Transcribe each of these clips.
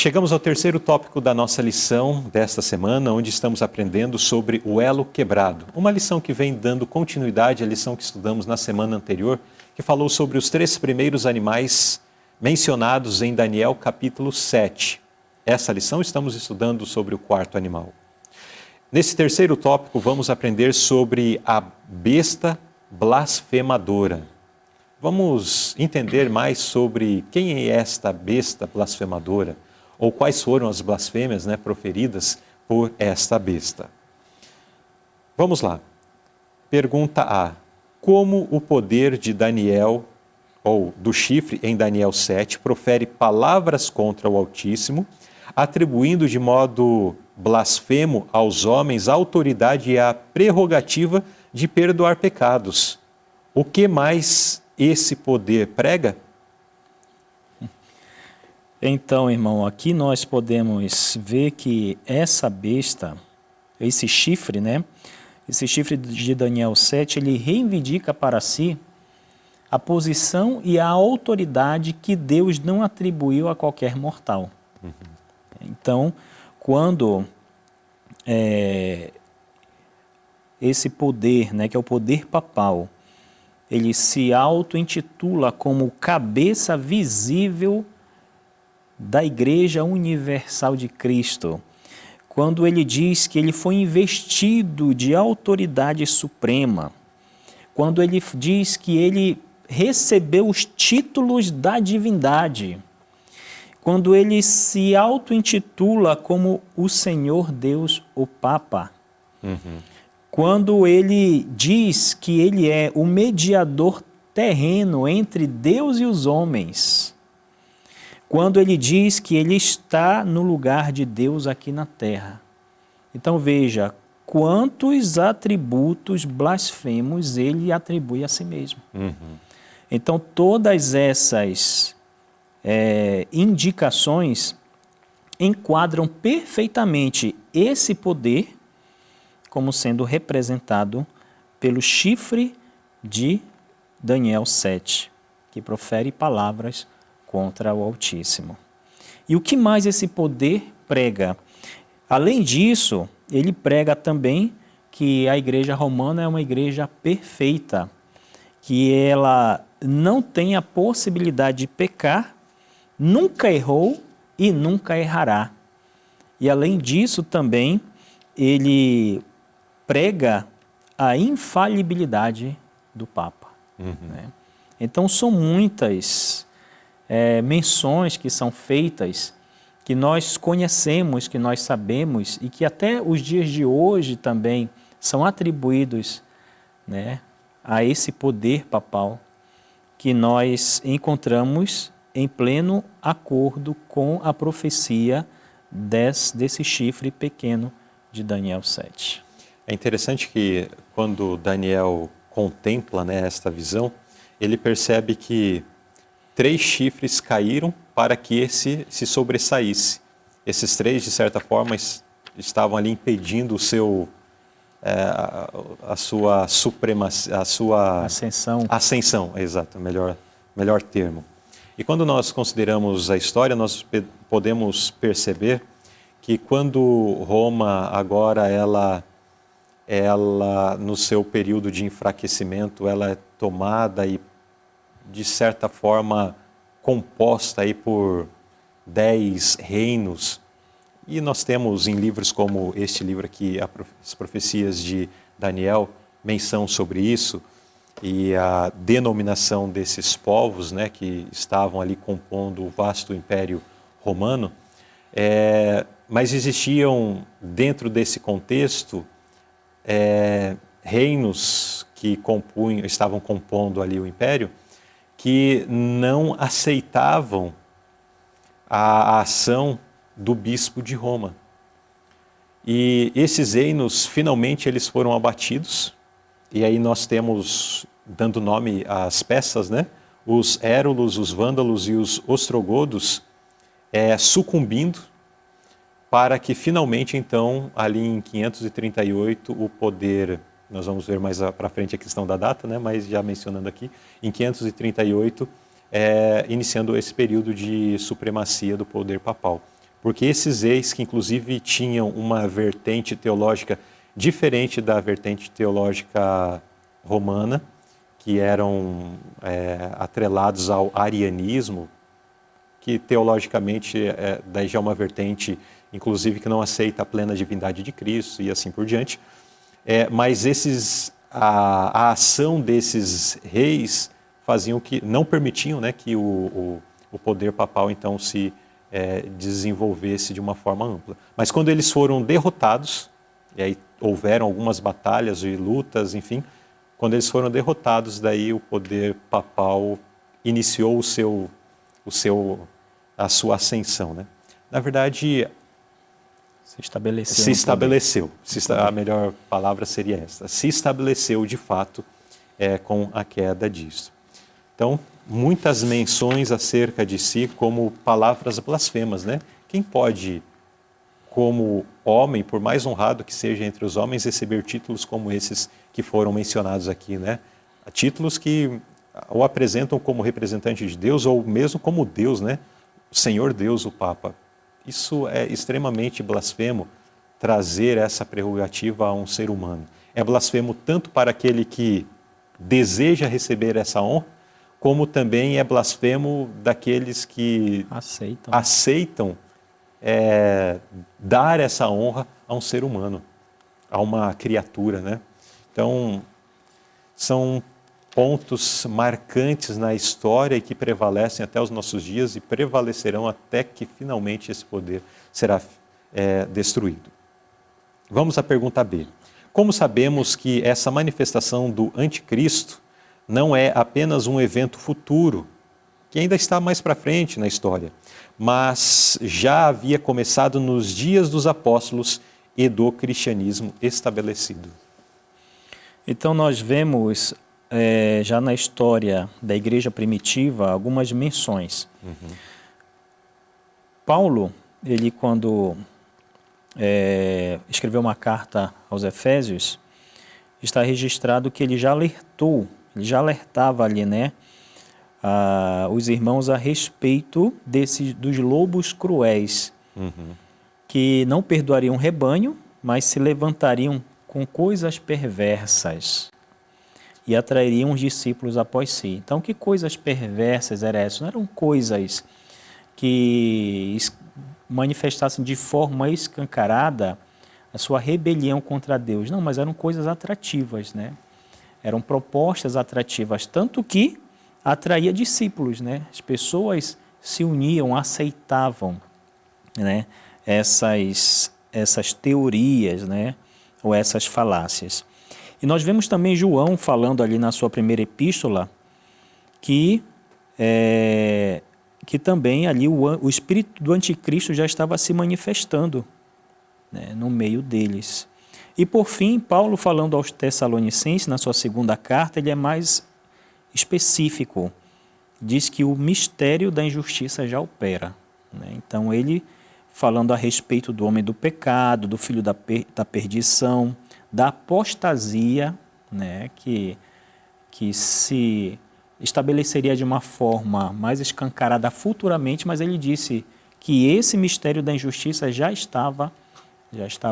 Chegamos ao terceiro tópico da nossa lição desta semana, onde estamos aprendendo sobre o elo quebrado. Uma lição que vem dando continuidade à lição que estudamos na semana anterior, que falou sobre os 3 primeiros animais mencionados em Daniel capítulo 7. Essa lição estamos estudando sobre o 4º animal. Nesse terceiro tópico vamos aprender sobre a besta blasfemadora. Vamos entender mais sobre quem é esta besta blasfemadora, ou quais foram as blasfêmias proferidas por esta besta. Vamos lá. Pergunta A. Como o poder de Daniel, ou do chifre em Daniel 7, profere palavras contra o Altíssimo, atribuindo de modo blasfemo aos homens a autoridade e a prerrogativa de perdoar pecados? O que mais esse poder prega? Então, irmão, aqui nós podemos ver que essa besta, esse chifre, esse chifre de Daniel 7, ele reivindica para si a posição e a autoridade que Deus não atribuiu a qualquer mortal. Então, quando esse poder, que é o poder papal, ele se auto-intitula como cabeça visível da Igreja Universal de Cristo, quando ele diz que ele foi investido de autoridade suprema, quando ele diz que ele recebeu os títulos da divindade, quando ele se auto-intitula como o Senhor Deus, o Papa, quando ele diz que ele é o mediador terreno entre Deus e os homens, quando ele diz que ele está no lugar de Deus aqui na terra. Então veja, quantos atributos blasfemos ele atribui a si mesmo. Então todas essas indicações enquadram perfeitamente esse poder como sendo representado pelo chifre de Daniel 7, que profere palavras contra o Altíssimo. E o que mais esse poder prega? Além disso, ele prega também que a igreja romana é uma igreja perfeita, que ela não tem a possibilidade de pecar, nunca errou e nunca errará. E além disso também, ele prega a infalibilidade do Papa. Então são muitas menções que são feitas, que nós conhecemos, que nós sabemos e que até os dias de hoje também são atribuídos a esse poder papal que nós encontramos em pleno acordo com a profecia desse chifre pequeno de Daniel 7. É interessante que quando Daniel contempla esta visão, ele percebe que 3 chifres caíram para que esse se sobressaísse. Esses 3, de certa forma, estavam ali impedindo a sua supremacia, a sua ascensão, exato, melhor termo. E quando nós consideramos a história, nós podemos perceber que quando Roma agora ela no seu período de enfraquecimento, ela é tomada e de certa forma composta aí por 10 reinos. E nós temos em livros como este livro aqui, as profecias de Daniel, menção sobre isso e a denominação desses povos que estavam ali compondo o vasto Império Romano. Mas existiam dentro desse contexto reinos que estavam compondo ali o Império, que não aceitavam a ação do bispo de Roma. E esses reinos, finalmente, eles foram abatidos, e aí nós temos, dando nome às peças, os érulos, os vândalos e os ostrogodos sucumbindo, para que finalmente, então, ali em 538, o poder, nós vamos ver mais para frente a questão da data, mas já mencionando aqui, em 538, iniciando esse período de supremacia do poder papal. porque esses reis que inclusive tinham uma vertente teológica diferente da vertente teológica romana, que eram atrelados ao arianismo, que teologicamente daí já é uma vertente, inclusive, que não aceita a plena divindade de Cristo e assim por diante. Mas a ação desses reis faziam que, não permitiam, né, que o poder papal então se desenvolvesse de uma forma ampla. Mas quando eles foram derrotados, e aí houveram algumas batalhas e lutas, enfim, quando eles foram derrotados, daí o poder papal iniciou a sua ascensão, né? Na verdade, Se estabeleceu. se estabeleceu. A melhor palavra seria essa. Se estabeleceu de fato com a queda disso. Então, muitas menções acerca de si como palavras blasfemas, né? Quem pode, como homem, por mais honrado que seja entre os homens, receber títulos como esses que foram mencionados aqui, né? Títulos que o apresentam como representante de Deus ou mesmo como Deus, né? O Senhor Deus, o Papa. Isso é extremamente blasfemo, trazer essa prerrogativa a um ser humano. É blasfemo tanto para aquele que deseja receber essa honra, como também é blasfemo daqueles que aceitam dar essa honra a um ser humano, a uma criatura, né? Então, são pontos marcantes na história e que prevalecem até os nossos dias e prevalecerão até que finalmente esse poder será destruído. Vamos à pergunta B. Como sabemos que essa manifestação do anticristo não é apenas um evento futuro, que ainda está mais para frente na história, mas já havia começado nos dias dos apóstolos e do cristianismo estabelecido? Então nós vemos já na história da igreja primitiva algumas menções. Paulo, ele quando escreveu uma carta aos Efésios, está registrado que ele já alertava ali, né, os irmãos a respeito dos lobos cruéis, que não perdoariam o rebanho, mas se levantariam com coisas perversas e atrairiam os discípulos após si. Então, que coisas perversas eram essas? Não eram coisas que manifestassem de forma escancarada a sua rebelião contra Deus. Não, mas eram coisas atrativas, né? Eram propostas atrativas, tanto que atraía discípulos, né? As pessoas se uniam, aceitavam, né, essas teorias, né, ou essas falácias. E nós vemos também João falando ali na sua primeira epístola que também ali o espírito do anticristo já estava se manifestando, né, no meio deles. E por fim, Paulo falando aos Tessalonicenses, na sua segunda carta, ele é mais específico. Diz que o mistério da injustiça já opera, né? Então ele falando a respeito do homem do pecado, do filho da perdição, da apostasia, né, que se estabeleceria de uma forma mais escancarada futuramente, mas ele disse que esse mistério da injustiça já estava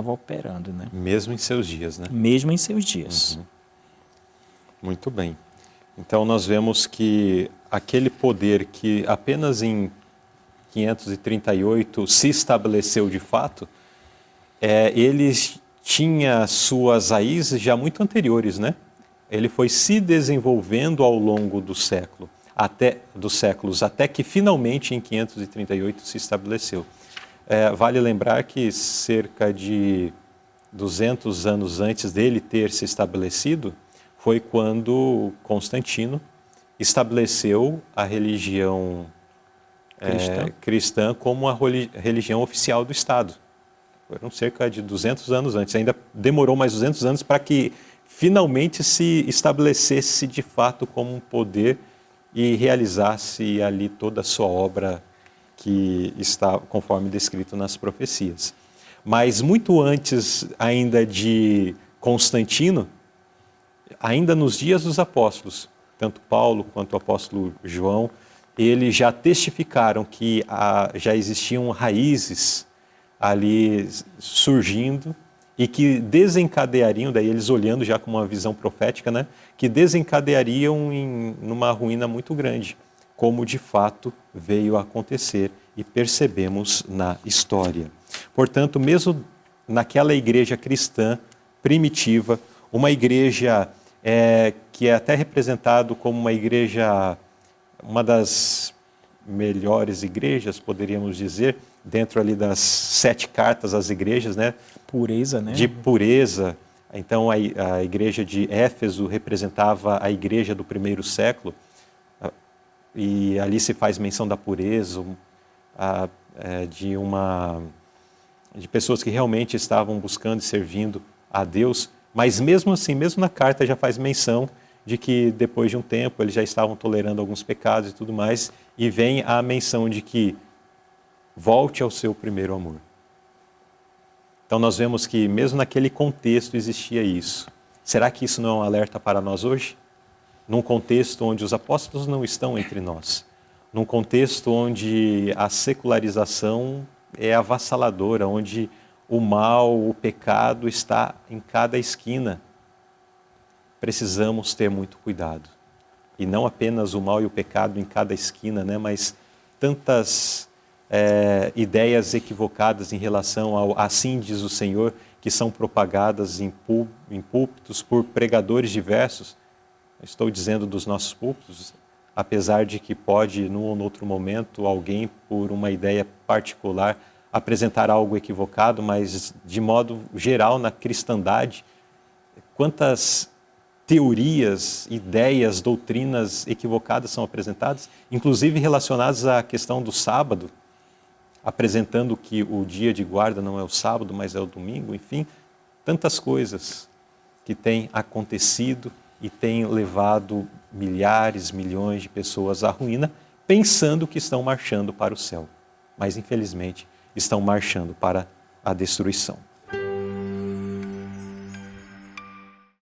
operando, né? Mesmo em seus dias, né? Mesmo em seus dias. Muito bem. Então nós vemos que aquele poder que apenas em 538 se estabeleceu de fato, ele tinha suas raízes já muito anteriores, né? Ele foi se desenvolvendo ao longo dos séculos, até que finalmente em 538 se estabeleceu. Vale lembrar que cerca de 200 anos antes dele ter se estabelecido, foi quando Constantino estabeleceu a religião cristã como a religião oficial do Estado. Foram cerca de 200 anos antes. Ainda demorou mais 200 anos para que finalmente se estabelecesse de fato como um poder e realizasse ali toda a sua obra que está conforme descrito nas profecias. Mas muito antes ainda de Constantino, ainda nos dias dos apóstolos, tanto Paulo quanto o apóstolo João, eles já testificaram que já existiam raízes ali surgindo e que desencadeariam, daí eles olhando já com uma visão profética, né, que desencadeariam numa ruína muito grande, como de fato veio a acontecer e percebemos na história. Portanto, mesmo naquela igreja cristã primitiva, uma igreja que é até representado como uma igreja, uma das melhores igrejas, poderíamos dizer, dentro ali das 7 cartas às igrejas, né? Pureza, né? De pureza. Então, a igreja de Éfeso representava a igreja do primeiro século, e ali se faz menção da pureza, de pessoas que realmente estavam buscando e servindo a Deus, mas mesmo assim, mesmo na carta já faz menção de que depois de um tempo eles já estavam tolerando alguns pecados e tudo mais, e vem a menção de que volte ao seu primeiro amor. Então nós vemos que mesmo naquele contexto existia isso. Será que isso não é um alerta para nós hoje? Num contexto onde os apóstolos não estão entre nós, num contexto onde a secularização é avassaladora, onde o mal, o pecado está em cada esquina, precisamos ter muito cuidado. E não apenas o mal e o pecado em cada esquina, né, mas tantas ideias equivocadas em relação ao assim diz o Senhor, que são propagadas em púlpitos por pregadores diversos. Estou dizendo dos nossos púlpitos, apesar de que pode, num ou outro momento, alguém, por uma ideia particular, apresentar algo equivocado, mas, de modo geral, na cristandade, quantas teorias, ideias, doutrinas equivocadas são apresentadas, inclusive relacionadas à questão do sábado, apresentando que o dia de guarda não é o sábado, mas é o domingo, enfim, tantas coisas que têm acontecido e têm levado milhares, milhões de pessoas à ruína, pensando que estão marchando para o céu, mas infelizmente estão marchando para a destruição.